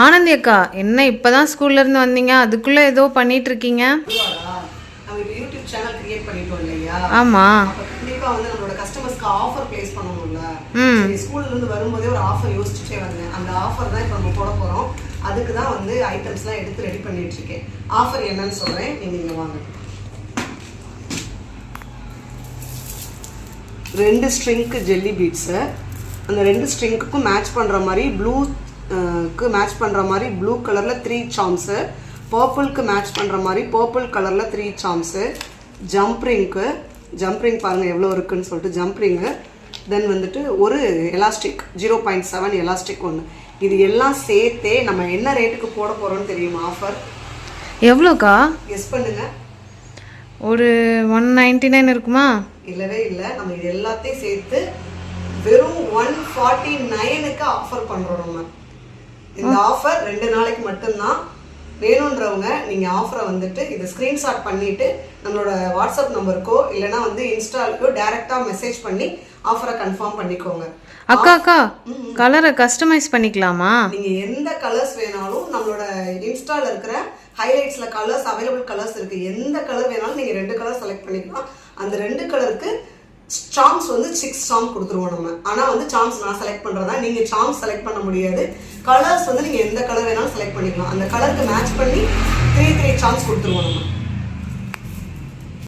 ஆனந்தி அக்கா, என்ன இப்பதான் ஸ்கூல்ல இருந்து வந்தீங்க, அதுக்குள்ள ஏதோ பண்ணிட்டு இருக்கீங்க? நம்ம இப்போ யூடியூப் சேனல் கிரியேட் பண்ணிட்டோம் இல்லையா? ஆமா. கண்டிப்பா வந்து நம்மளோட கஸ்டமர்ஸ்க்கு ஆஃபர் பிளேஸ் பண்ணணும்ல. சரி, ஸ்கூல்ல இருந்து வரும்போதே ஒரு ஆஃபர் யோசிச்சுட்டே வந்தேன். அந்த ஆஃபர் தான் இப்போ நம்ம போட போறோம். அதுக்கு தான் வந்து ஐட்டம்ஸ்லாம் எடுத்து ரெடி பண்ணிட்டு இருக்கேன். ஆஃபர் என்னன்னு சொல்றேன், நீங்க இங்க வாங்க. 2 ஸ்ட்ரிங்க்கு ஜெல்லி பீட்ஸு, அந்த 2 ஸ்ட்ரிங்க்குக்கும் மேட்ச் பண்ணுற மாதிரி ப்ளூக்கு மேட்ச் பண்ணுற மாதிரி ப்ளூ கலரில் 3 சாம்ஸு, பர்பிளுக்கு மேட்ச் பண்ணுற மாதிரி பர்பிள் கலரில் 3 சாம்ஸு, ஜம்ப் ரிங் பாருங்கள் எவ்வளோ இருக்குதுன்னு சொல்லிட்டு ஜம்ப் ரிங்கு, தென் வந்துட்டு ஒரு எலாஸ்டிக் 0.7 எலாஸ்டிக் ஒன்று. இது எல்லாம் சேர்த்தே நம்ம என்ன ரேட்டுக்கு போட போகிறோம்னு தெரியுமா ஆஃபர்? எவ்வளோக்கா? கெஸ் பண்ணுங்க. ஒரு 199 இருக்குமா? இல்லவே இல்லை. நம்ம இது எல்லாத்தையும் சேர்த்து வெறும் 149க்கு ஆஃபர் பண்ணுறோம். நம்ம இந்த ஆஃபர் 2 நாளைக்கு மட்டும்தான். வேணுன்றவங்க நீங்கள் ஆஃபரை வந்துட்டு இதை ஸ்க்ரீன்ஷாட் பண்ணிவிட்டு நம்மளோட வாட்ஸ்அப் நம்பருக்கோ இல்லைனா வந்து இன்ஸ்டாலுக்கோ டைரெக்டாக மெசேஜ் பண்ணி ஆஃபரை கன்ஃபார்ம் பண்ணிக்கோங்க. அக்கா, கலரை கஸ்டமைஸ் பண்ணிக்கலாமா? நீங்கள் எந்த கலர்ஸ் வேணாலும் நம்மளோட இன்ஸ்டால இருக்கிற ஹைலைட்ஸில் கலர்ஸ் அவைலபிள் கலர்ஸ் இருக்குது. எந்த கலர் வேணாலும் நீங்கள் 2 கலர் செலக்ட் பண்ணிக்கலாம். அந்த 2 கலருக்கு சாம்ஸ் வந்து 6 சாம் கொடுத்துருவோம் நம்ம. ஆனால் வந்து சாம்ஸ் நான் செலக்ட் பண்ணுறதா, நீங்கள் சாம்ஸ் செலக்ட் பண்ண முடியாது. கலர்ஸ் வந்து நீங்கள் எந்த கலர் வேணாலும் செலக்ட் பண்ணிக்கலாம். அந்த கலருக்கு மேட்ச் பண்ணி 3 சாம்ஸ் கொடுத்துருவோம் நம்ம.